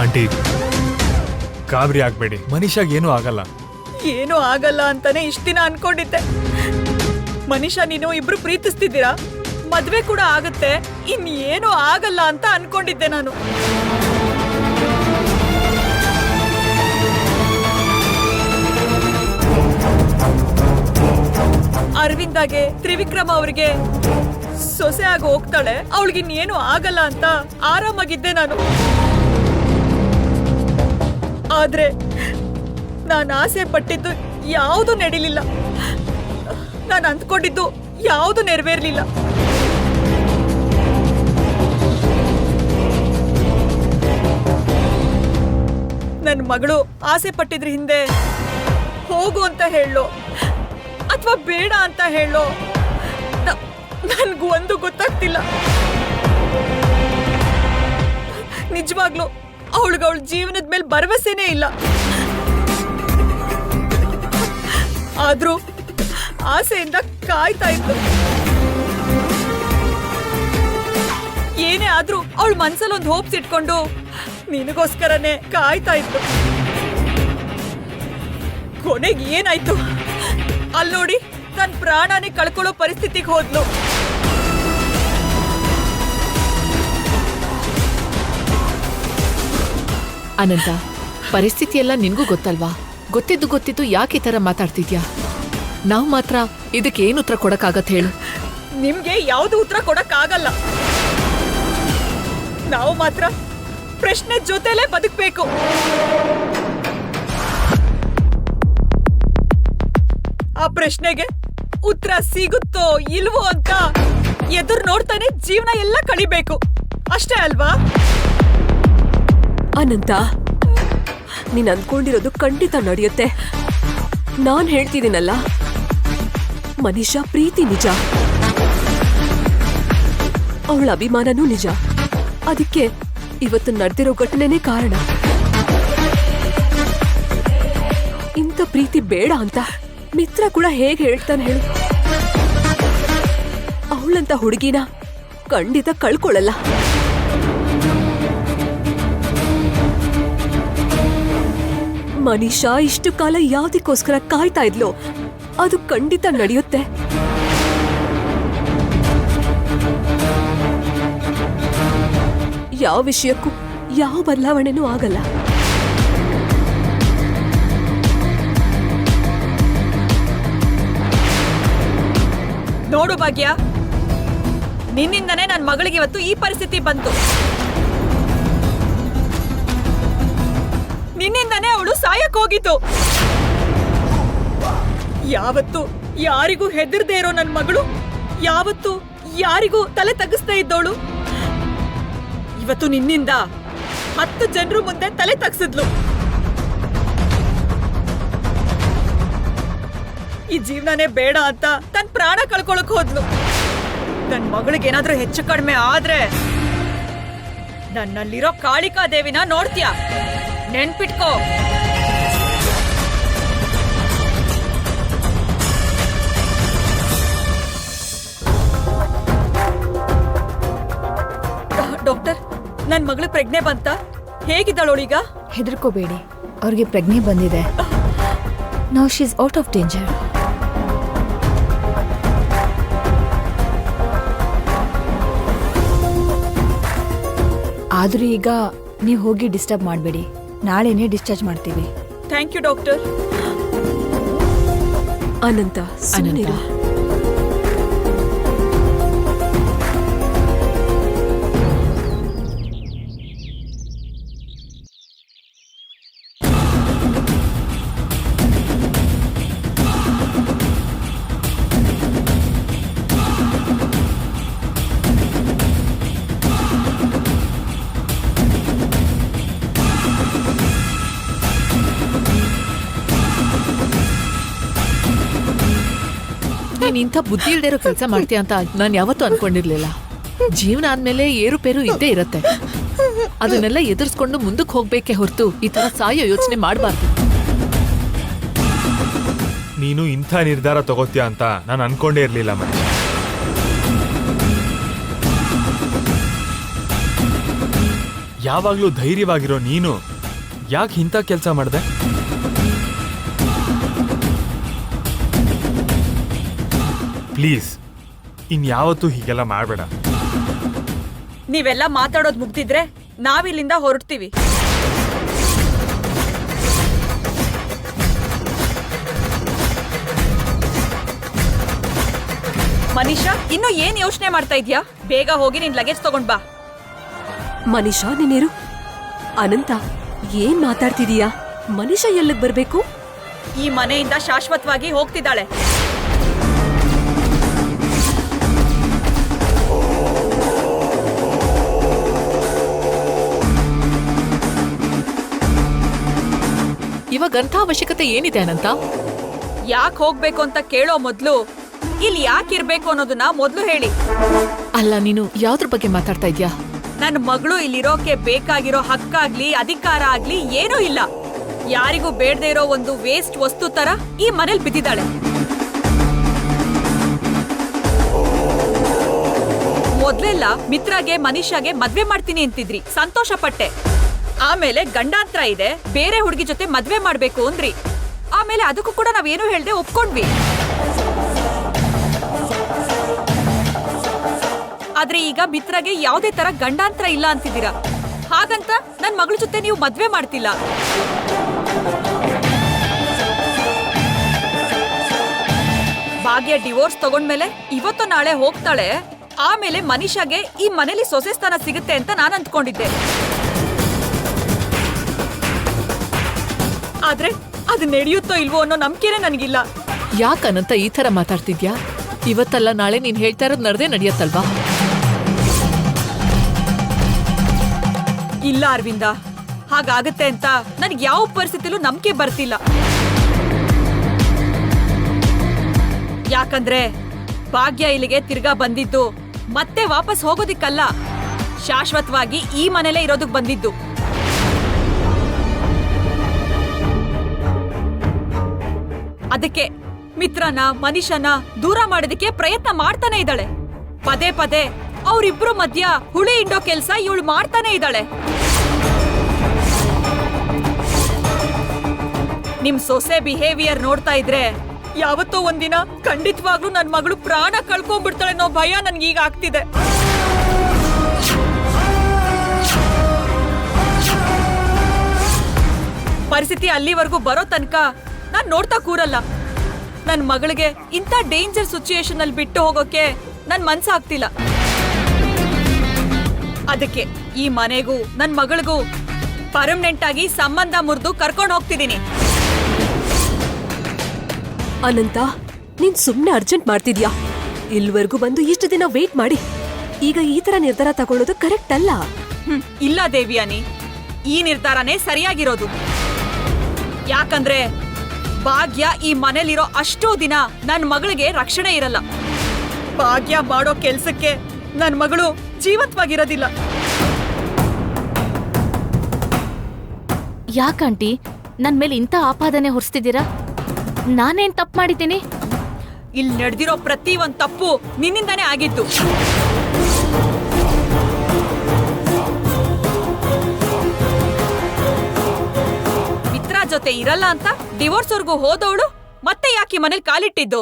Aunty ಗಾಬರಿ ಆಗ್ಬೇಡಿ, ಮನುಷ್ಯಾಗ ಏನೂ ಆಗಲ್ಲ. ಏನೂ ಆಗಲ್ಲ ಅಂತಾನೆ ಇಷ್ಟ ದಿನ ಅನ್ಕೊಂಡಿದ್ದೆ. ಮನುಷ್ಯ ನೀನು ಇಬ್ರು ಪ್ರೀತಿಸ್ತಿದ್ದೀರಾ, ಮದ್ವೆ ಕೂಡ ಆಗತ್ತೆ, ಇನ್ನೇನು ಆಗಲ್ಲ ಅಂತ ಅನ್ಕೊಂಡಿದ್ದೆ ನಾನು. ಅರವಿಂದಾಗೆ ತ್ರಿವಿಕ್ರಮ ಅವ್ರಿಗೆ ಸೊಸೆ ಆಗಿ ಹೋಗ್ತಾಳೆ, ಅವಳಿಗೆ ಇನ್ನೇನು ಆಗಲ್ಲ ಅಂತ ಆರಾಮಾಗಿದ್ದೆ ನಾನು. ಆದ್ರೆ ನಾನು ಆಸೆ ಪಟ್ಟಿದ್ದು ಯಾವುದು ನಡೀಲಿಲ್ಲ, ನಾನು ಅಂದ್ಕೊಂಡಿದ್ದು ಯಾವುದು ನೆರವೇರ್ಲಿಲ್ಲ. ನನ್ನ ಮಗಳು ಆಸೆ ಪಟ್ಟಿದ್ರ ಹಿಂದೆ ಹೋಗು ಅಂತ ಹೇಳೋ ಅಥವಾ ಬೇಡ ಅಂತ ಹೇಳೋ ನನ್ಗೂ ಒಂದು ಗೊತ್ತಾಗ್ತಿಲ್ಲ. ನಿಜವಾಗ್ಲು ಅವಳ ಜೀವನದ ಮೇಲೆ ಭರವಸೆನೇ ಇಲ್ಲ. ಆದ್ರೂ ಆಸೆಯಿಂದ ಕಾಯ್ತಾ ಇತ್ತು. ಏನೇ ಆದ್ರೂ ಅವಳ ಮನ್ಸಲ್ಲಿ ಒಂದು ಹೋಪ್ಸ್ ಇಟ್ಕೊಂಡು ನಿನಗೋಸ್ಕರನೇ ಕಾಯ್ತಾ ಇತ್ತು. ಕೊನೆಗೆ ಏನಾಯ್ತು ಅಲ್ಲಿ ನೋಡಿ, ತನ್ನ ಪ್ರಾಣನೇ ಕಳ್ಕೊಳ್ಳೋ ಪರಿಸ್ಥಿತಿಗೆ ಹೋದ್ಲು. ಅನಂತ, ಪರಿಸ್ಥಿತಿ ಎಲ್ಲ ನಿನ್ಗೂ ಗೊತ್ತಲ್ವಾ? ಗೊತ್ತಿದ್ದು ಯಾಕೆ ಈ ತರ ಮಾತಾಡ್ತಿದ್ಯಾ? ನಾವು ಮಾತ್ರ ಇದಕ್ಕೆ ಏನು ಉತ್ತರ ಕೊಡಕ್ಕಾಗತ್ತೆ ಹೇಳು? ನಿಮ್ಗೆ ಯಾವ್ದು ಉತ್ತರ ಕೊಡಕ್ಕಾಗಲ್ಲ. ನಾವು ಮಾತ್ರ ಪ್ರಶ್ನೆ ಜೊತೆಲೇ ಬದುಕ್ಬೇಕು. ಆ ಪ್ರಶ್ನೆಗೆ ಉತ್ತರ ಸಿಗುತ್ತೋ ಇಲ್ವೋ ಅಂತ ಎದುರು ನೋಡ್ತಾನೆ ಜೀವನ ಎಲ್ಲ ಕಳಿಬೇಕು, ಅಷ್ಟೇ ಅಲ್ವಾ? ಅನಂತ, ನೀನ್ ಅಂದ್ಕೊಂಡಿರೋದು ಖಂಡಿತ ನಡೆಯುತ್ತೆ. ನಾನ್ ಹೇಳ್ತಿದ್ದೀನಲ್ಲ, ಮನುಷ್ಯ ಪ್ರೀತಿ ನಿಜ, ಅವಳ ಅಭಿಮಾನನೂ ನಿಜ. ಅದಕ್ಕೆ ಇವತ್ತು ನಡೆದಿರೋ ಘಟನೆನೇ ಕಾರಣ. ಇಂಥ ಪ್ರೀತಿ ಬೇಡ ಅಂತ ಮಿತ್ರ ಕೂಡ ಹೇಗೆ ಹೇಳ್ತಾನೆ ಹೇಳು? ಅವಳಂತ ಹುಡುಗಿನ ಖಂಡಿತ ಕಳ್ಕೊಳ್ಳಲ್ಲ. ಮನೀಷಾ ಇಷ್ಟು ಕಾಲ ಯಾವ್ದಕ್ಕೋಸ್ಕರ ಕಾಯ್ತಾ ಇದ್ಲೋ ಅದು ಖಂಡಿತ ನಡೆಯುತ್ತೆ. ಯಾವ ವಿಷಯಕ್ಕೂ ಯಾವ ಬದಲಾವಣೆನೂ ಆಗಲ್ಲ. ನೋಡು ಭಾಗ್ಯ, ನಿನ್ನಿಂದನೇ ನನ್ನ ಮಗಳಿಗೆ ಇವತ್ತು ಈ ಪರಿಸ್ಥಿತಿ ಬಂತು. ನಿನ್ನಿಂದನೇ ಅವಳು ಸಾಯಕ್ ಹೋಗಿತ್ತು. ಯಾವತ್ತು ಯಾರಿಗೂ ಹೆದರ್ದೇ ಇರೋ ನನ್ನ ಮಗಳು, ಯಾವತ್ತು ಯಾರಿಗೂ ತಲೆ ತಗ್ಗಿಸ್ತಾ ಇದ್ದವಳು, ಇವತ್ತು ನಿನ್ನಿಂದ 10 ಜನರು ಮುಂದೆ ತಲೆ ತಗ್ಸಿದ್ಲು. ಈ ಜೀವನನೇ ಬೇಡ ಅಂತ ತನ್ನ ಪ್ರಾಣ ಕಳ್ಕೊಳಕ್ ಹೋದ್ಲು. ನನ್ನ ಮಗಳಿಗೆ ಏನಾದ್ರೂ ಹೆಚ್ಚು ಕಡಿಮೆ ಆದ್ರೆ ನನ್ನಲ್ಲಿರೋ ಕಾಳಿಕಾ ದೇವಿನ ನೋಡ್ತೀಯ, ನೆನ್ಪಿಟ್ಕೋ. ಡಾಕ್ಟರ್, ನನ್ ಮಗಳು ಪ್ರಜ್ಞೆ ಬಂತ? ಹೇಗಿದ್ದಾಳೋಳೀಗ? ಹೆದರ್ಕೋಬೇಡಿ, ಅವ್ರಿಗೆ ಪ್ರಜ್ಞೆ ಬಂದಿದೆ. Now she is out of danger. ಆದ್ರೂ ಈಗ ನೀವು ಹೋಗಿ ಡಿಸ್ಟರ್ಬ್ ಮಾಡಬೇಡಿ, ನಾಳೆನೇ ಡಿಸ್ಚಾರ್ಜ್ ಮಾಡ್ತೀವಿ. Thank you doctor. ಅನಂತ, ಸುಮ್ಮನಿರು. ನೀನ್ ಇಂಥ ಬುದ್ಧಿ ಇಲ್ದೇ ಇರೋ ಕೆಲಸ ಮಾಡ್ತೀಯ ಅಂತ ನಾನು ಯಾವತ್ತೂ ಅನ್ಕೊಂಡಿರ್ಲಿಲ್ಲ. ಜೀವನ ಆದ್ಮೇಲೆ ಏರುಪೇರು ಇದ್ದೇ ಇರತ್ತೆ, ಅದನ್ನೆಲ್ಲ ಎದುರಿಸ್ಕೊಂಡು ಮುಂದಕ್ಕೆ ಹೋಗ್ಬೇಕೆ ಹೊರತು ಈ ತರ ಸಾಯೋ ಯೋಚನೆ ಮಾಡಬಾರ್ದು. ನೀನು ಇಂಥ ನಿರ್ಧಾರ ತಗೋತೀಯ ಅಂತ ನಾನು ಅನ್ಕೊಂಡೇ ಇರ್ಲಿಲ್ಲ ಮನುಷ್ಯ. ಯಾವಾಗ್ಲೂ ಧೈರ್ಯವಾಗಿರೋ ನೀನು ಯಾಕೆ ಇಂಥ ಕೆಲಸ ಮಾಡ್ದೆ? ಪ್ಲೀಸ್ ಇನ್ಯಾವತ್ತೂ ಹೀಗೆಲ್ಲ ಮಾಡಬೇಡ. ನೀವೆಲ್ಲ ಮಾತಾಡೋದ್ ಮುಗ್ದಿದ್ರೆ ನಾವಿಲ್ಲಿಂದ ಹೊರಡ್ತೀವಿ. ಮನೀಷಾ, ಇನ್ನು ಏನ್ ಯೋಚನೆ ಮಾಡ್ತಾ ಇದ್ಯಾ? ಬೇಗ ಹೋಗಿ ನಿನ್ ಲಗೇಜ್ ತಗೊಂಡ್ ಬಾ. ಮನೀಷಾ ನೀನಿರು. ಅನಂತ, ಏನ್ ಮಾತಾಡ್ತಿದೀಯಾ? ಮನೀಷಾ ಎಲ್ಲಿಗ್ ಬರ್ಬೇಕು? ಈ ಮನೆಯಿಂದ ಶಾಶ್ವತವಾಗಿ ಹೋಗ್ತಿದ್ದಾಳೆ. ಇವಾಗಂಥ ಅವಶ್ಯಕತೆ ಏನಿದೆ ಅನಂತ? ಯಾಕೆ ಹೋಗ್ಬೇಕು ಅಂತ ಕೇಳೋ ಮೊದ್ಲು ಇಲ್ಲಿ ಯಾಕಿರ್ಬೇಕು ಅನ್ನೋದನ್ನ ಮೊದ್ಲು ಹೇಳಿ. ಅಲ್ಲ, ನೀನು ಯಾವ್ದ್ರ ಬಗ್ಗೆ ಮಾತಾಡ್ತಾ ಇದ್ಯಾ? ನನ್ನ ಮಗಳು ಇಲ್ಲಿರೋಕೆ ಬೇಕಾಗಿರೋ ಹಕ್ಕಾಗ್ಲಿ ಅಧಿಕಾರ ಆಗ್ಲಿ ಏನೂ ಇಲ್ಲ. ಯಾರಿಗೂ ಬೇಡದೆ ಇರೋ ಒಂದು ವೇಸ್ಟ್ ವಸ್ತು ತರ ಈ ಮನೇಲಿ ಬಿದ್ದಿದ್ದಾಳೆ. ಮೊದ್ಲೆಲ್ಲ ಮಿತ್ರಾಗೆ ಮನೀಷಾಗೆ ಮದ್ವೆ ಮಾಡ್ತೀನಿ ಅಂತಿದ್ರಿ, ಸಂತೋಷ ಪಟ್ಟೆ. ಆಮೇಲೆ ಗಂಡಾಂತರ ಇದೆ, ಬೇರೆ ಹುಡುಗಿ ಜೊತೆ ಮದ್ವೆ ಮಾಡ್ಬೇಕು ಅಂದ್ರಿ. ಆಮೇಲೆ ಅದಕ್ಕೂ ಕೂಡ ನಾವೇನು ಹೇಳ್ದೆ ಒಪ್ಕೊಂಡ್ವಿ. ಆದ್ರೆ ಈಗ ಮಿತ್ರಾಗೆ ಯಾವುದೇ ತರ ಗಂಡಾಂತರ ಇಲ್ಲ ಅಂತಿದ್ದೀರಾ. ಹಾಗಂತ ನನ್ ಮಗಳ ಜೊತೆ ನೀವು ಮದ್ವೆ ಮಾಡ್ತಿಲ್ಲ. ಭಾಗ್ಯ ಡಿವೋರ್ಸ್ ತಗೊಂಡ್ಮೇಲೆ ಇವತ್ತು ನಾಳೆ ಹೋಗ್ತಾಳೆ. ಆಮೇಲೆ ಮನೀಷಾಗೆ ಈ ಮನೇಲಿ ಸೊಸೆ ಸ್ಥಾನ ಸಿಗುತ್ತೆ ಅಂತ ನಾನು ಅಂದ್ಕೊಂಡಿದ್ದೆ. ಆದ್ರೆ ಅದು ನಡೆಯುತ್ತೋ ಇಲ್ವೋ ಅನ್ನೋ ನಂಬಿಕೆನೇ ನನಗಿಲ್ಲ. ಯಾಕನಂತ ಈ ತರ ಮಾತಾಡ್ತಿದ್ಯಾ? ಇವತ್ತಲ್ಲ ನಾಳೆ ನೀನ್ ಹೇಳ್ತಾ ಇರೋದು ನಡೆದೇ ನಡೆಯತ್ತಲ್ವಾ? ಇಲ್ಲ ಅರವಿಂದ, ಹಾಗಾಗತ್ತೆ ಅಂತ ನನಗೆ ಯಾವ ಪರಿಸ್ಥಿತಿಲೂ ನಂಬಿಕೆ ಬರ್ತಿಲ್ಲ. ಯಾಕಂದ್ರೆ ಭಾಗ್ಯ ಇಲ್ಲಿಗೆ ತಿರ್ಗಾ ಬಂದಿದ್ದು ಮತ್ತೆ ವಾಪಸ್ ಹೋಗೋದಿಕ್ಕಲ್ಲ, ಶಾಶ್ವತವಾಗಿ ಈ ಮನೇಲೇ ಇರೋದಕ್ ಬಂದಿದ್ದು. ಅದಕ್ಕೆ ಮಿತ್ರನ ಮನೀಷನ ದೂರ ಮಾಡೋದಕ್ಕೆ ಪ್ರಯತ್ನ ಮಾಡ್ತಾನೆ ಇದ್ದಾಳೆ. ಪದೇ ಪದೇ ಅವರಿಬ್ರು ಮಧ್ಯ ಹುಳಿ ಇಂಡೋ ಕೆಲ್ಸ ಇವಳು ಮಾಡ್ತಾನೆ ಇದ್ದಾಳೆ. ನಿಮ್ ಸೊಸೆ ಬಿಹೇವಿಯರ್ ನೋಡ್ತಾ ಇದ್ರೆ ಯಾವತ್ತೋ ಒಂದಿನ ಖಂಡಿತವಾಗ್ಲೂ ನನ್ ಮಗಳು ಪ್ರಾಣ ಕಳ್ಕೊಂಡ್ಬಿಡ್ತಾಳೆ ಅನ್ನೋ ಭಯ ನನ್ಗೀಗ ಆಗ್ತಿದೆ. ಪರಿಸ್ಥಿತಿ ಅಲ್ಲಿವರೆಗೂ ಬರೋ ತನಕ ನಾನ್ ನೋಡ್ತಾ ಕೂರಲ್ಲ. ನನ್ ಮಗಳಿಗೆ ಇಂಥ ಡೇಂಜರ್ ಸಿಚುಯೇಷನ್ ಅಲ್ಲಿ ಬಿಟ್ಟು ಹೋಗೋಕೆ ನನ್ ಮನ್ಸಾಗ್ತಿಲ್ಲ. ಅದಕ್ಕೆ ಈ ಮನೆಗೂ ನನ್ ಮಗಳಿಗೂ ಪರ್ಮನೆಂಟ್ ಆಗಿ ಸಂಬಂಧ ಮುರಿದು ಕರ್ಕೊಂಡು ಹೋಗ್ತಿದ್ದೀನಿ. ಅನಂತ, ನೀನ್ ಸುಮ್ನೆ ಅರ್ಜೆಂಟ್ ಮಾಡ್ತಿದ್ಯಾ? ಇಲ್ವರೆಗೂ ಬಂದು ಇಷ್ಟು ದಿನ ವೇಟ್ ಮಾಡಿ ಈಗ ಈ ತರ ನಿರ್ಧಾರ ತಗೊಳ್ಳೋದು ಕರೆಕ್ಟ್ ಅಲ್ಲ. ಇಲ್ಲ ದೇವಿಯಾನಿ, ಈ ನಿರ್ಧಾರನೇ ಸರಿಯಾಗಿರೋದು. ಯಾಕಂದ್ರೆ ಭಾಗ್ಯ ಈ ಮನೇಲಿರೋ ಅಷ್ಟೋ ದಿನ ನನ್ ಮಗಳಿಗೆ ರಕ್ಷಣೆ ಇರಲ್ಲ. ಭಾಗ್ಯ ಮಾಡೋ ಕೆಲ್ಸಕ್ಕೆ ನನ್ ಮಗಳು ಜೀವಂತವಾಗಿರೋದಿಲ್ಲ. ಯಾಕಂಟಿ ನನ್ ಮೇಲೆ ಇಂಥ ಆಪಾದನೆ ಹೊರಿಸ್ತಿದ್ದೀರಾ? ನಾನೇನ್ ತಪ್ಪು ಮಾಡಿದ್ದೀನಿ? ಇಲ್ಲಿ ನಡೆದಿರೋ ಪ್ರತಿ ಒಂದ್ ತಪ್ಪು ನಿನ್ನಿಂದಾನೇ ಆಗಿದ್ದು. ಮಿತ್ರ ಜೊತೆ ಇರಲ್ಲ ಅಂತ ಡಿವೋರ್ಸ್ ವರ್ಗೂ ಹೋದವಳು ಮತ್ತೆ ಯಾಕೆ ಮನೇಲಿ ಕಾಲಿಟ್ಟಿದ್ದು?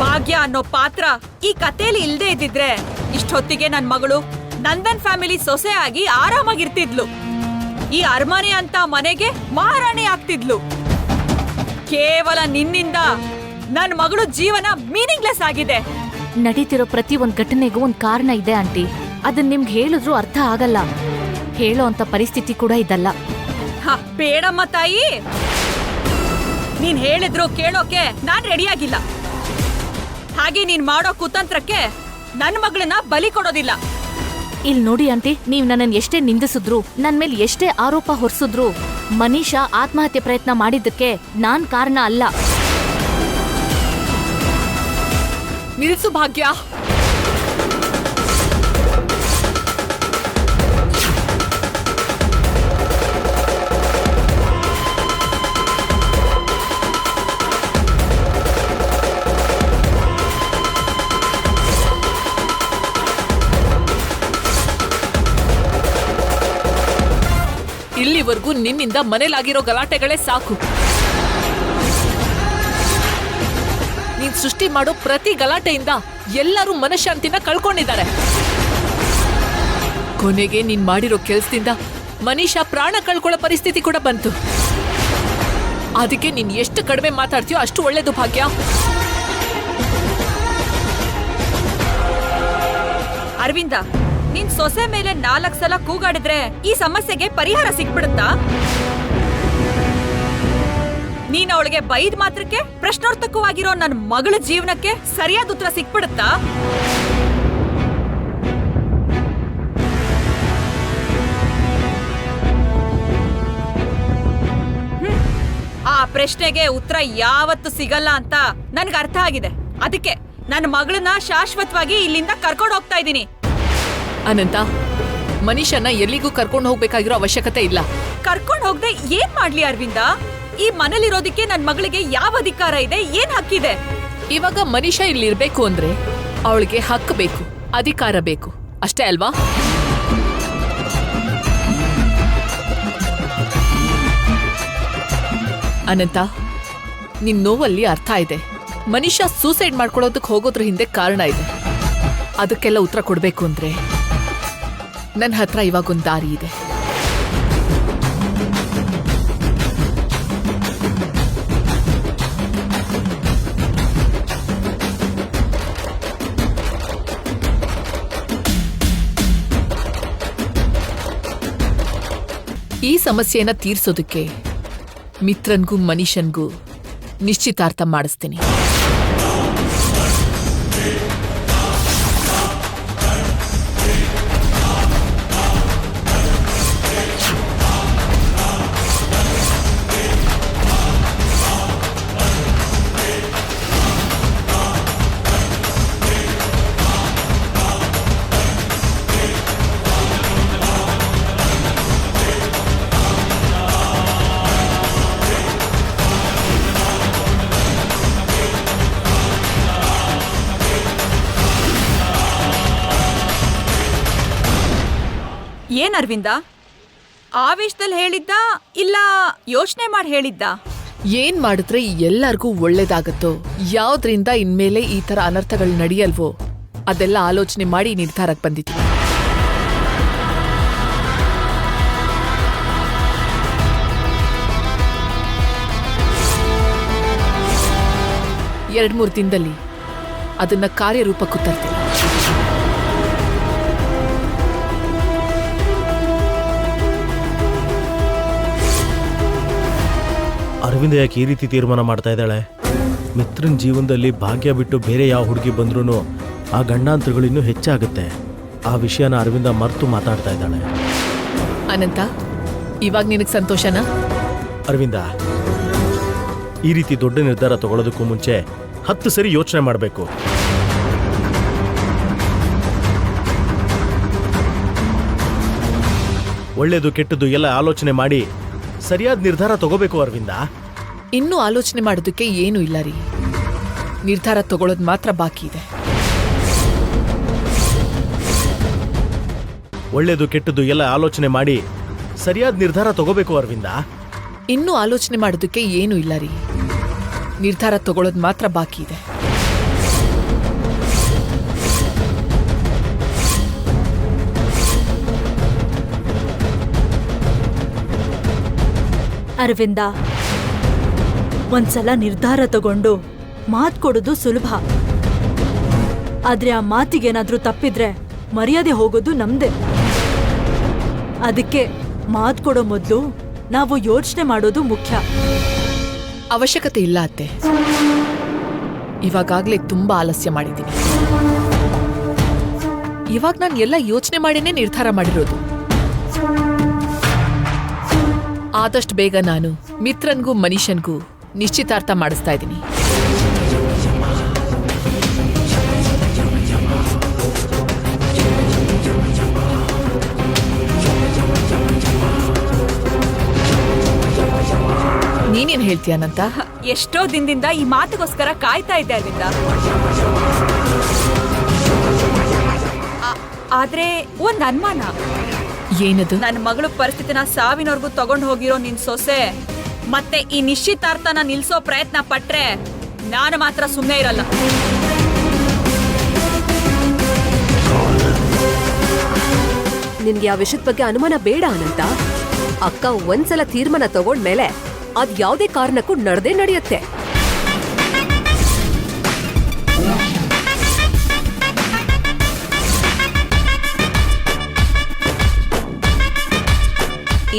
ಭಾಗ್ಯ ಅನ್ನೋ ಪಾತ್ರ ಈ ಕಥೆಯಲ್ಲಿ ಇಲ್ದೇ ಇದ್ದಿದ್ರೆ ಇಷ್ಟೊತ್ತಿಗೆ ನನ್ ಮಗಳು ನಂದನ್ ಫ್ಯಾಮಿಲಿ ಸೊಸೆ ಆಗಿ ಆರಾಮಾಗಿರ್ತಿದ್ಲು. ಈ ಅರಮನೆ ಅಂತ ಮನೆಗೆ ಮಹಾರಾಣಿ ಆಗ್ತಿದ್ಲು. ಕೇವಲ ನಿನ್ನಿಂದ ನನ್ ಮಗಳು ಜೀವನ ಮೀನಿಂಗ್ಲೆಸ್ ಆಗಿದೆ. ನಡೀತಿರೋ ಪ್ರತಿ ಒಂದ್ ಘಟನೆಗೂ ಒಂದ್ ಕಾರಣ ಇದೆ ಆಂಟಿ. ಅದನ್ನ ನಿಮ್ಗೆ ಹೇಳಿದ್ರು ಅರ್ಥ ಆಗಲ್ಲ. ಹೇಳೋ ಅಂತ ಪರಿಸ್ಥಿತಿ ಕೂಡ ಇದಲ್ಲ. ಬೇಡಮ್ಮ ತಾಯಿ, ನೀನ್ ಹೇಳಿದ್ರು ಕೇಳೋಕೆ ನಾನ್ ರೆಡಿಯಾಗಿಲ್ಲ. ಹಾಗೆ ನೀನ್ ಮಾಡೋ ಕುತಂತ್ರಕ್ಕೆ ನನ್ ಮಗಳನ್ನ ಬಲಿ ಕೊಡೋದಿಲ್ಲ. ಇಲ್ ನೋಡಿ ಆಂಟಿ, ನೀವ್ ನನ್ನನ್ ಎಷ್ಟೇ ನಿಂದಿಸಿದ್ರು, ನನ್ ಮೇಲೆ ಎಷ್ಟೇ ಆರೋಪ ಹೊರಿಸಿದ್ರು, ಮನೀಷಾ ಆತ್ಮಹತ್ಯೆ ಪ್ರಯತ್ನ ಮಾಡಿದ್ದಕ್ಕೆ ನಾನ್ ಕಾರಣ ಅಲ್ಲ. ನಿಲ್ಸು ಭಾಗ್ಯ. ಇಲ್ಲಿವರೆಗೂ ನಿನ್ನಿಂದ ಮನೇಲಾಗಿರೋ ಗಲಾಟೆಗಳೇ ಸಾಕು. ನೀನ್ ಸೃಷ್ಟಿ ಮಾಡೋ ಪ್ರತಿ ಗಲಾಟೆಯಿಂದ ಎಲ್ಲರೂ ಮನಃಶಾಂತಿನ ಕಳ್ಕೊಂಡಿದ್ದಾರೆ. ಕೊನೆಗೆ ನೀನ್ ಮಾಡಿರೋ ಕೆಲ್ಸದಿಂದ ಮನೀಷಾ ಪ್ರಾಣ ಕಳ್ಕೊಳ್ಳೋ ಪರಿಸ್ಥಿತಿ ಕೂಡ ಬಂತು. ಅದಕ್ಕೆ ನೀನ್ ಎಷ್ಟು ಕಡಿಮೆ ಮಾತಾಡ್ತೀಯೋ ಅಷ್ಟು ಒಳ್ಳೇದು ಭಾಗ್ಯ. ಅರವಿಂದ, ನಿನ್ ಸೊಸೆ ಮೇಲೆ 4 ಸಲ ಕೂಗಾಡಿದ್ರೆ ಈ ಸಮಸ್ಯೆಗೆ ಪರಿಹಾರ ಸಿಕ್ಬಿಡುತ್ತಾ? ನೀನ್ ಅವಳಿಗೆ ಬೈದ್ ಮಾತ್ರಕ್ಕೆ ಪ್ರಶ್ನಾರ್ಥಕವಾಗಿರೋ ನನ್ನ ಮಗಳ ಜೀವನಕ್ಕೆ ಸರಿಯಾದ ಉತ್ತರ ಸಿಕ್ಬಿಡುತ್ತಾ? ಆ ಪ್ರಶ್ನೆಗೆ ಉತ್ತರ ಯಾವತ್ತೂ ಸಿಗಲ್ಲ ಅಂತ ನನ್ಗೆ ಅರ್ಥ ಆಗಿದೆ. ಅದಕ್ಕೆ ನನ್ನ ಮಗಳನ್ನ ಶಾಶ್ವತವಾಗಿ ಇಲ್ಲಿಂದ ಕರ್ಕೊಂಡು ಹೋಗ್ತಾ ಇದ್ದೀನಿ. ಅನಂತ, ಮನೀಷನ್ನ ಎಲ್ಲಿಗೂ ಕರ್ಕೊಂಡು ಹೋಗ್ಬೇಕಾಗಿರೋ ಅವಶ್ಯಕತೆ ಇಲ್ಲ. ಕರ್ಕೊಂಡು ಹೋಗದೆ ಏನ್ ಮಾಡ್ಲಿ ಅರವಿಂದ? ಈ ಮನೇಲಿರೋದಕ್ಕೆ ನನ್ ಮಗಳಿಗೆ ಯಾವ ಅಧಿಕಾರ ಇದೆ, ಏನ್ ಹಕ್ಕಿದೆ? ಇವಾಗ ಮನೀಷಾ ಇಲ್ಲಿರ್ಬೇಕು ಅಂದ್ರೆ ಅವಳಿಗೆ ಹಕ್ಕು ಬೇಕು, ಅಧಿಕಾರ ಬೇಕು, ಅಷ್ಟೇ ಅಲ್ವಾ? ಅನಂತ, ನಿನ್ ನೋವಲ್ಲಿ ಅರ್ಥ ಇದೆ. ಮನೀಷಾ ಸೂಸೈಡ್ ಮಾಡ್ಕೊಳ್ಳೋದಕ್ಕೆ ಹೋಗೋದ್ರ ಹಿಂದೆ ಕಾರಣ ಇದೆ. ಅದಕ್ಕೆಲ್ಲ ಉತ್ತರ ಕೊಡ್ಬೇಕು ಅಂದ್ರೆ ನನ್ನ ಹತ್ರ ಇವಾಗೊಂದು ದಾರಿ ಇದೆ. ಈ ಸಮಸ್ಯೆನ ತೀರ್ಸೋದಕ್ಕೆ ಮಿತ್ರನ್ಗೂ ಮನೀಷನ್ಗೂ ನಿಶ್ಚಿತಾರ್ಥ ಮಾಡಿಸ್ತೀನಿ. ಏನ್ ಅರವಿಂದ, ಆವೇಶದಲ್ಲಿ ಹೇಳಿದ್ದ ಇಲ್ಲ ಯೋಚನೆ ಮಾಡಿ ಹೇಳಿದ್ದ? ಏನ್ ಮಾಡಿದ್ರೆ ಎಲ್ಲರಿಗೂ ಒಳ್ಳೇದಾಗತ್ತೋ, ಯಾವ್ದ್ರಿಂದ ಇನ್ಮೇಲೆ ಈ ತರ ಅನರ್ಥಗಳು ನಡೆಯಲ್ವೋ ಅದೆಲ್ಲ ಆಲೋಚನೆ ಮಾಡಿ ನಿರ್ಧಾರಕ್ಕೆ ಬಂದಿತ್ತು. ಎರಡ್ 3 ದಿನದಲ್ಲಿ ಅದನ್ನ ಕಾರ್ಯರೂಪಕ್ಕೂ ತರ್ತೀನಿ. ಅರವಿಂದ ಯಾಕೆ ಈ ರೀತಿ ತೀರ್ಮಾನ ಮಾಡ್ತಾ ಇದ್ದಾಳೆ? ಮಿತ್ರನ ಜೀವನದಲ್ಲಿ ಭಾಗ್ಯ ಬಿಟ್ಟು ಬೇರೆ ಯಾವ ಹುಡುಗಿ ಬಂದ್ರೂ ಆ ಗಂಡಾಂತರಗಳು ಇನ್ನೂ ಹೆಚ್ಚಾಗುತ್ತೆ. ಆ ವಿಷಯನ ಅರವಿಂದ ಮರೆತು ಮಾತಾಡ್ತಾ ಇದ್ದಾಳೆ. ಅನಂತ, ಇವಾಗ ನಿನಗೆ ಸಂತೋಷನಾ? ಅರವಿಂದ, ಈ ರೀತಿ ದೊಡ್ಡ ನಿರ್ಧಾರ ತಗೊಳ್ಳೋದಕ್ಕೂ ಮುಂಚೆ 10 ಸರಿ ಯೋಚನೆ ಮಾಡಬೇಕು. ಒಳ್ಳೇದು ಕೆಟ್ಟದ್ದು ಎಲ್ಲ ಆಲೋಚನೆ ಮಾಡಿ ಸರಿಯಾದ ನಿರ್ಧಾರ ತಗೋಬೇಕು ಅರವಿಂದ. ಇನ್ನೂ ಆಲೋಚನೆ ಮಾಡೋದಕ್ಕೆ ಏನೂ ಇಲ್ಲ ರೀ. ನಿರ್ಧಾರ ತಗೊಳ್ಳೋದು ಮಾತ್ರ ಬಾಕಿ ಇದೆ. ಒಳ್ಳೇದು ಕೆಟ್ಟದ್ದು ಎಲ್ಲ ಆಲೋಚನೆ ಮಾಡಿ ಸರಿಯಾದ ನಿರ್ಧಾರ ತಗೋಬೇಕು ಅರವಿಂದ. ಇನ್ನೂ ಆಲೋಚನೆ ಮಾಡೋದಕ್ಕೆ ಏನೂ ಇಲ್ಲ ರೀ. ನಿರ್ಧಾರ ತಗೊಳ್ಳೋದು ಮಾತ್ರ ಬಾಕಿ ಇದೆ. ಅರವಿಂದ, ಒಂದ್ಸಲ ನಿರ್ಧಾರ ತಗೊಂಡು ಮಾತ್ ಕೊಡೋದು ಸುಲಭ. ಆದ್ರೆ ಆ ಮಾತಿಗೇನಾದ್ರೂ ತಪ್ಪಿದ್ರೆ ಮರ್ಯಾದೆ ಹೋಗೋದು ನಮ್ದೆ. ಅದಕ್ಕೆ ಮಾತ್ ಕೊಡೋ ಮೊದ್ಲು ನಾವು ಯೋಚನೆ ಮಾಡೋದು ಮುಖ್ಯ. ಅವಶ್ಯಕತೆ ಇಲ್ಲ ಅತ್ತೆ. ಇವಾಗಲೇ ತುಂಬಾ ಆಲಸ್ಯ ಮಾಡಿದ್ದೀನಿ. ಇವಾಗ ನಾನು ಎಲ್ಲ ಯೋಚನೆ ಮಾಡಿನೇ ನಿರ್ಧಾರ ಮಾಡಿರೋದು. ಆದಷ್ಟು ಬೇಗ ನಾನು ಮಿತ್ರನ್ಗೂ ಮನೀಷನ್ಗೂ ನಿಶ್ಚಿತಾರ್ಥ ಮಾಡಿಸ್ತಾ ಇದ್ದೀನಿ. ನೀನೇನ್ ಹೇಳ್ತೀಯನಂತ? ಎಷ್ಟೋ ದಿನದಿಂದ ಈ ಮಾತಿಗೋಸ್ಕರ ಕಾಯ್ತಾ ಇದ್ದೆ ಅರವಿಂದ. ಆದ್ರೆ ಒಂದ್ ಅನುಮಾನ. ಏನದು? ನನ್ನ ಮಗಳ ಪರಿಸ್ಥಿತಿನ ಸಾವಿನವರೆಗೂ ತಗೊಂಡು ಹೋಗಿರೋ ನಿನ್ ಸೊಸೆ ಮತ್ತೆ ಈ ನಿಶ್ಚಿತಾರ್ಥನ ನಿಲ್ಸೋ ಪ್ರಯತ್ನ ಪಟ್ರೆ ನಾನು ಮಾತ್ರ ಸುಮ್ಮನೆ ಇರಲ್ಲ. ನಿನ್ಗೆ ಆ ವಿಷಯದ ಬಗ್ಗೆ ಅನುಮಾನ ಬೇಡ ಅನಂತ. ಅಕ್ಕ ಒಂದ್ಸಲ ತೀರ್ಮಾನ ತಗೊಂಡ್ಮೇಲೆ ಅದ್ ಯಾವ್ದೇ ಕಾರಣಕ್ಕೂ ನಡೆದೇ ನಡೆಯುತ್ತೆ.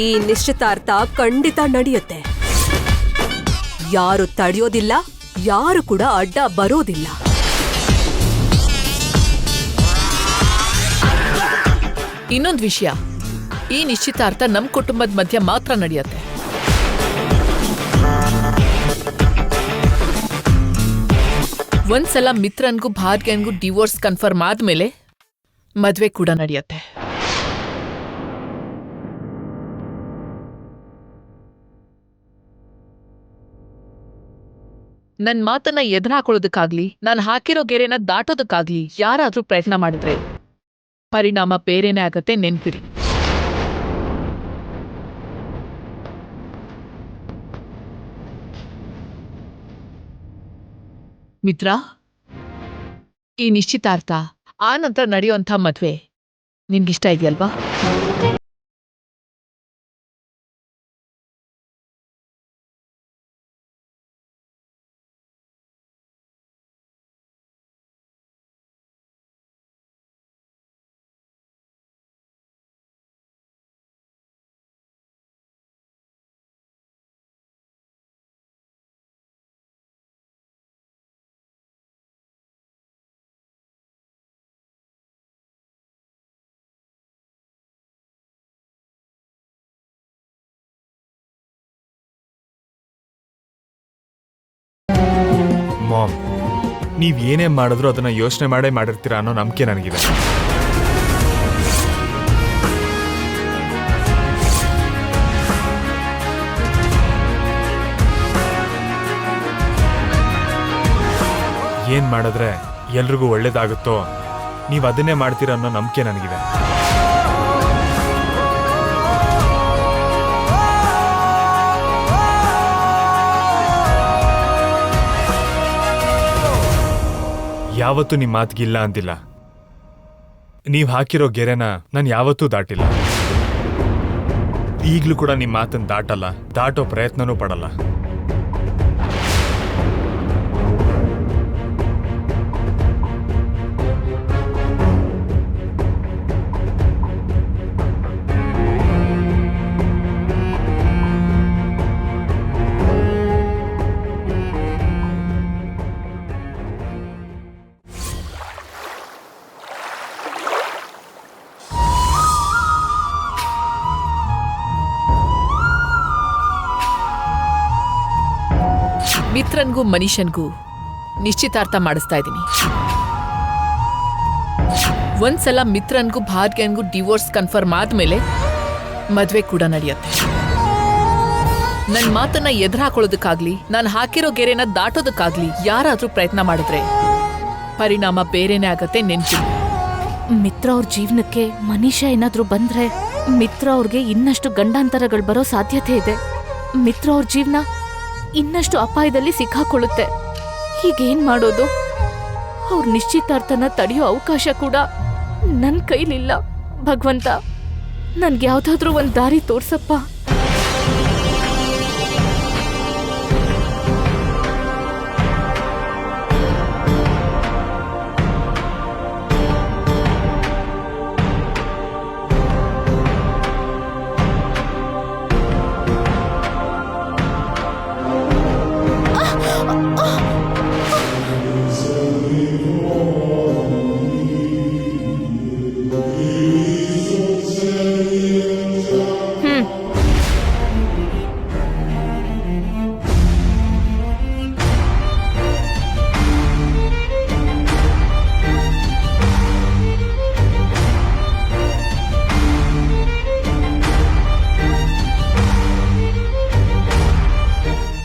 ಈ ನಿಶ್ಚಿತಾರ್ಥ ಖಂಡಿತ ನಡೆಯುತ್ತೆ. ಯಾರು ತಡೆಯೋದಿಲ್ಲ, ಯಾರು ಕೂಡ ಅಡ್ಡ ಬರೋದಿಲ್ಲ. ಇನ್ನೊಂದು ವಿಷಯ, ಈ ನಿಶ್ಚಿತಾರ್ಥ ನಮ್ ಕುಟುಂಬದ ಮಧ್ಯ ಮಾತ್ರ ನಡೆಯುತ್ತೆ. ಒಂದ್ಸಲ ಮಿತ್ರನ್ಗೂ ಭಾರ್ಗನ್ಗೂ ಡಿವೋರ್ಸ್ ಕನ್ಫರ್ಮ್ ಆದ್ಮೇಲೆ ಮದ್ವೆ ಕೂಡ ನಡೆಯುತ್ತೆ. ನನ್ ಮಾತನ್ನ ಎದುರು ಹಾಕೊಳ್ಳೋದಕ್ಕಾಗ್ಲಿ, ನಾನು ಹಾಕಿರೋ ಗೆರೆನ ದಾಟೋದಕ್ಕಾಗ್ಲಿ ಯಾರಾದ್ರೂ ಪ್ರಯತ್ನ ಮಾಡಿದ್ರೆ ಪರಿಣಾಮ ಬೇರೆನೇ ಆಗತ್ತೆ, ನೆನ್ಪಿರಿ. ಮಿತ್ರ, ಈ ನಿಶ್ಚಿತಾರ್ಥ ಆ ನಂತರ ನಡೆಯುವಂಥ ಮದ್ವೆ ನಿನ್ಗಿಷ್ಟ ಇದೆಯಲ್ವಾ? ಮಾಮ್, ನೀವ್ ಏನೇ ಮಾಡಿದ್ರು ಅದನ್ನ ಯೋಚನೆ ಮಾಡೇ ಮಾಡಿರ್ತೀರಾ ಅನ್ನೋ ನಂಬಿಕೆ ನನಗಿದೆ. ಏನ್ ಮಾಡಿದ್ರೆ ಎಲ್ರಿಗೂ ಒಳ್ಳೇದಾಗುತ್ತೋ ನೀವ್ ಅದನ್ನೇ ಮಾಡ್ತೀರಾ ಅನ್ನೋ ನಂಬಿಕೆ ನನಗಿದೆ. ಯಾವತ್ತೂ ನಿಮ್ಮ ಮಾತಿಗಿಲ್ಲ ಅಂದಿಲ್ಲ. ನೀವ್ ಹಾಕಿರೋ ಗೆರೆನ ನಾನು ಯಾವತ್ತೂ ದಾಟಿಲ್ಲ. ಈಗ್ಲೂ ಕೂಡ ನಿಮ್ಮ ಮಾತನ್ನ ದಾಟಲ್ಲ, ದಾಟೋ ಪ್ರಯತ್ನನೂ ಪಡಲ್ಲ. ಮಿತ್ರನ್ಗೂ ಮನೀಷನ್ಗೂ ನಿಶ್ಚಿತಾರ್ಥ ಮಾಡಿಸ್ತಾ ಇದ್ದೀನಿ. ಒಂದ್ಸಲ ಮಿತ್ರನ್ಗೂ ಭಾರ್ಗನ್ಗೂ ಡಿವೋರ್ಸ್ ಕನ್ಫರ್ಮ್ ಆದ್ಮೇಲೆ ಮದ್ವೆ ಕೂಡ ನಡೆಯುತ್ತೆ. ನನ್ ಮಾತನ್ನ ಎದುರು ಹಾಕೊಳ್ಳೋದಕ್ಕಾಗ್ಲಿ, ನಾನು ಹಾಕಿರೋ ಗೆರೆನ ದಾಟೋದಕ್ಕಾಗ್ಲಿ ಯಾರಾದ್ರೂ ಪ್ರಯತ್ನ ಮಾಡಿದ್ರೆ ಪರಿಣಾಮ ಬೇರೆನೇ ಆಗತ್ತೆ, ನೆನ್ಪಿ. ಮಿತ್ರ ಅವ್ರ ಜೀವನಕ್ಕೆ ಮನೀಷಾ ಏನಾದ್ರೂ ಬಂದ್ರೆ ಮಿತ್ರ ಅವ್ರಿಗೆ ಇನ್ನಷ್ಟು ಗಂಡಾಂತರಗಳು ಬರೋ ಸಾಧ್ಯತೆ ಇದೆ. ಮಿತ್ರ ಅವ್ರ ಜೀವನ ಇನ್ನಷ್ಟು ಅಪಾಯದಲ್ಲಿ ಸಿಕ್ಕಾಕೊಳ್ಳುತ್ತೆ. ಹೀಗೇನ್ ಮಾಡೋದು? ಅವ್ರ ನಿಶ್ಚಿತಾರ್ಥನ ತಡೆಯೋ ಅವಕಾಶ ಕೂಡ ನನ್ ಕೈಲಿಲ್ಲ. ಭಗವಂತ, ನನ್ಗೆ ಯಾವ್ದಾದ್ರೂ ಒಂದ್ ದಾರಿ ತೋರ್ಸಪ್ಪ.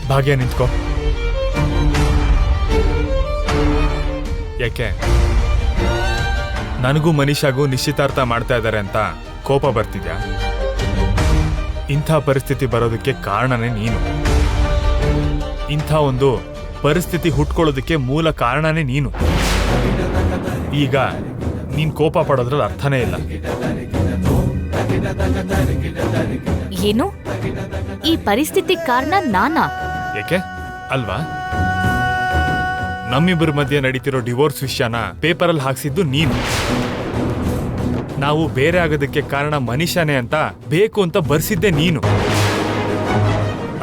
ಭಾಗ್ಯ, ನಿಂತ್ಕೋ. ಯಾಕೆ? ನನಗೂ ಮನೀಷಾಗೂ ನಿಶ್ಚಿತಾರ್ಥ ಮಾಡ್ತಾ ಇದ್ದಾರೆ ಅಂತ ಕೋಪ ಬರ್ತಿದ್ಯಾ? ಇಂಥ ಪರಿಸ್ಥಿತಿ ಬರೋದಕ್ಕೆ ಕಾರಣನೇ ನೀನು. ಇಂಥ ಒಂದು ಪರಿಸ್ಥಿತಿ ಹುಟ್ಕೊಳ್ಳೋದಕ್ಕೆ ಮೂಲ ಕಾರಣನೇ ನೀನು. ಈಗ ನೀನ್ ಕೋಪ ಪಡೋದ್ರಲ್ಲಿ ಅರ್ಥನೇ ಇಲ್ಲ. ಏನು? ಈ ಪರಿಸ್ಥಿತಿ ಕಾರಣ ನಾನಾ? ಏಕೆ ಅಲ್ವಾ? ನಮ್ಮಿಬ್ಬರ ಮಧ್ಯೆ ನಡೀತಿರೋ ಡಿವೋರ್ಸ್ ವಿಷಯನ ಪೇಪರಲ್ಲಿ ಹಾಕ್ಸಿದ್ದು ನೀನು. ನಾವು ಬೇರೆ ಆಗೋದಕ್ಕೆ ಕಾರಣ ಮನೀಷಾನೇ ಅಂತ ಬೇಕು ಅಂತ ಬರ್ಸಿದ್ದೆ ನೀನು.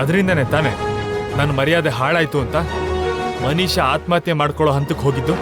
ಅದರಿಂದನೇ ತಾನೆ ನನ್ನ ಮರ್ಯಾದೆ ಹಾಳಾಯ್ತು ಅಂತ ಮನೀಷಾ ಆತ್ಮಹತ್ಯೆ ಮಾಡ್ಕೊಳ್ಳೋ ಹಂತಕ್ಕೆ ಹೋಗಿದ್ದು.